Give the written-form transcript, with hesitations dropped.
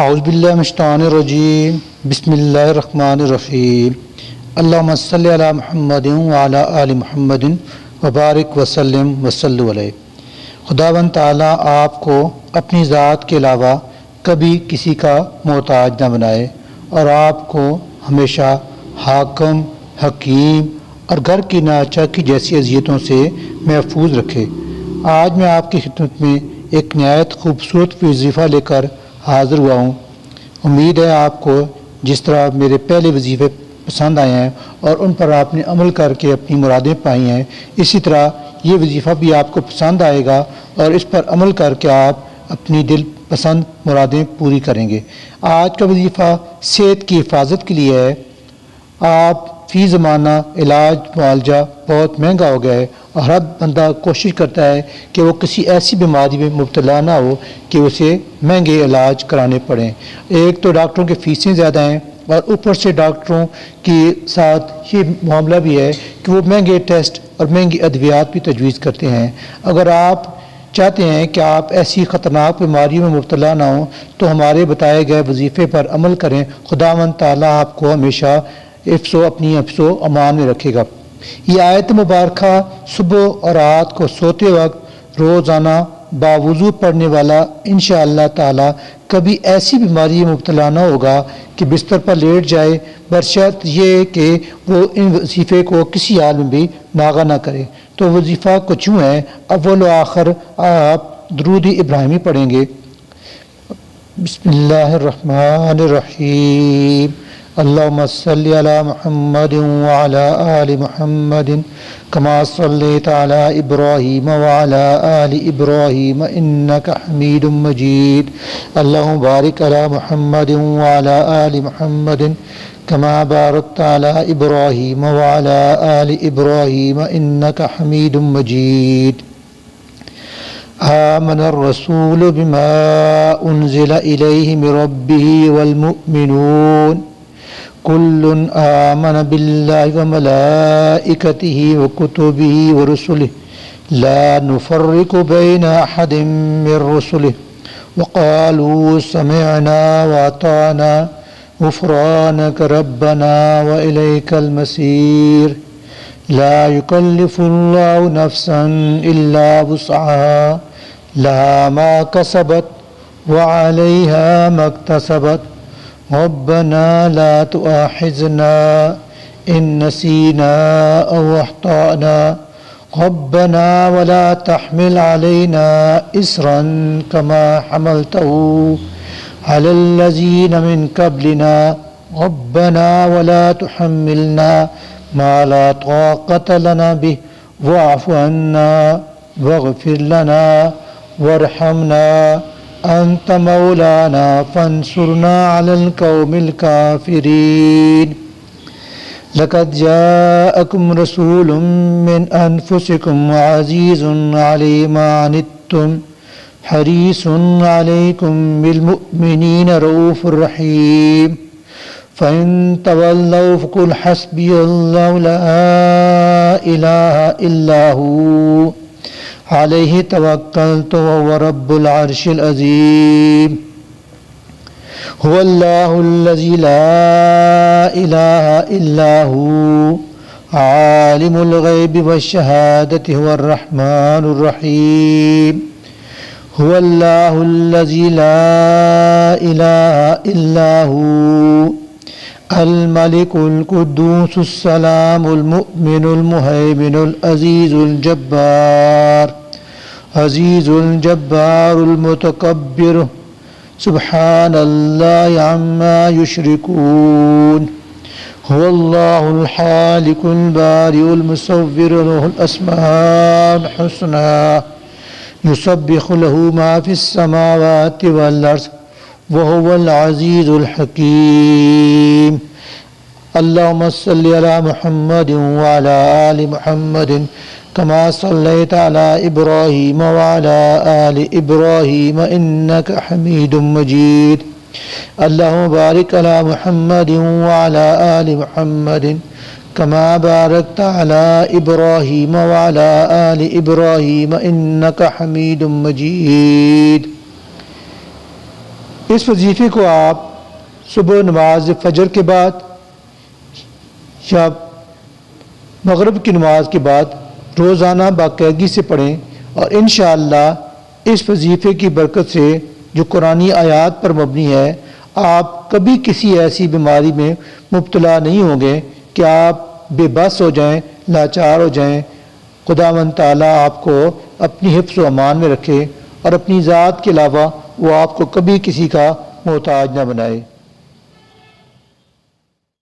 اعوذ باللہ من الشیطان الرجیم بسم اللہ الرحمن الرحیم اللہم صلی علی محمد وعلی آل محمد وبارک وسلم وصلوا علیہ۔ خداوند تعالیٰ آپ کو اپنی ذات کے علاوہ کبھی کسی کا محتاج نہ بنائے اور آپ کو ہمیشہ حاکم، حکیم اور گھر کی ناچہ کی جیسی اذیتوں سے محفوظ رکھے۔ آج میں آپ کی خدمت میں ایک نہایت خوبصورت وظیفہ لے کر حاضر ہوا ہوں۔ امید ہے آپ کو جس طرح میرے پہلے وظیفے پسند آئے ہیں اور ان پر آپ نے عمل کر کے اپنی مرادیں پائی ہیں، اسی طرح یہ وظیفہ بھی آپ کو پسند آئے گا اور اس پر عمل کر کے آپ اپنی دل پسند مرادیں پوری کریں گے۔ آج کا وظیفہ صحت کی حفاظت کے لیے ہے۔ آپ فی زمانہ علاج معالجہ بہت مہنگا ہو گیا ہے اور ہر بندہ کوشش کرتا ہے کہ وہ کسی ایسی بیماری میں مبتلا نہ ہو کہ اسے مہنگے علاج کرانے پڑیں۔ ایک تو ڈاکٹروں کی فیسیں زیادہ ہیں اور اوپر سے ڈاکٹروں کے ساتھ یہ معاملہ بھی ہے کہ وہ مہنگے ٹیسٹ اور مہنگی ادویات بھی تجویز کرتے ہیں۔ اگر آپ چاہتے ہیں کہ آپ ایسی خطرناک بیماریوں میں مبتلا نہ ہوں تو ہمارے بتائے گئے وظیفے پر عمل کریں۔ خداوند تعالیٰ آپ کو ہمیشہ اپنی حفظ و امان میں رکھے گا۔ یہ آیت مبارکہ صبح اور رات کو سوتے وقت روزانہ باوضو پڑھنے والا انشاءاللہ تعالی کبھی ایسی بیماری میں مبتلا نہ ہوگا کہ بستر پر لیٹ جائے، بشرط یہ کہ وہ ان وظیفے کو کسی حال میں بھی ناغہ نہ کرے۔ تو وظیفہ کچھ یوں ہے، اول و آخر آپ درود ابراہیمی پڑھیں گے۔ بسم اللہ الرحمن الرحیم، اللہم صلی علی محمد وعلی آل محمد کما صلیت علی ابراہیم وعلی آل ابراہیم انک حمید مجید، اللہم بارک علی محمد وعلی آل محمد کما بارکت علی ابراہیم وعلی آل ابراہیم انک حمید مجید۔ آمن الرسول بما انزل الیہ من ربہ والمؤمنون كل آمن بالله وملائكته وكتبه ورسله لا نفرق بين أحد من رسله وقالوا سمعنا وأطعنا غفرانك ربنا وإليك المصير لا يكلف الله نفسا إلا وسعها لها ما كسبت وعليها ما اكتسبت ربنا لا تؤاخذنا إن نسينا أو أخطأنا ربنا ولا تحمل علينا إصرا كما حملته على الذين من قبلنا ربنا ولا تحملنا ما لا طاقة لنا به واعف عنا واغفر لنا وارحمنا أنت مولانا فانصرنا على القوم الكافرين لقد جاءكم رسول من أنفسكم عزيز عليه ما عنتم حريص عليكم بالمؤمنين رؤوف رحيم فإن تولوا فقل حسبي الله لا إله إلا هو علیہ توکلت وهو رب العرش العظیم هو اللہ الذی لا الہ الا هو عالم الغیب والشہادة هو الرحمن الرحیم هو اللہ الذی لا الہ الا هو الملك القدوس السلام المؤمن المهيمن العزيز الجبار عزيز الجبار المتكبر سبحان الله عما يشركون هو الله الخالق البارئ المصور له الأسماء الحسنى يسبح له ما في السماوات والأرض وهو العزيز الحكيم اللهم صل على محمد وعلى آل محمد كما صليت على إبراهيم وعلى آل إبراهيم إنك حميد مجيد اللهم بارك على محمد وعلى آل محمد كما باركت على إبراهيم وعلى آل إبراهيم إنك حميد مجيد اس وظیفے کو آپ صبح نماز فجر کے بعد یا مغرب کی نماز کے بعد روزانہ باقاعدگی سے پڑھیں، اور انشاءاللہ اس وظیفے کی برکت سے جو قرآنی آیات پر مبنی ہے، آپ کبھی کسی ایسی بیماری میں مبتلا نہیں ہوں گے کہ آپ بے بس ہو جائیں، لاچار ہو جائیں۔ خداوند تعالیٰ آپ کو اپنی حفظ و امان میں رکھے اور اپنی ذات کے علاوہ وہ آپ کو کبھی کسی کا محتاج نہ بنائے۔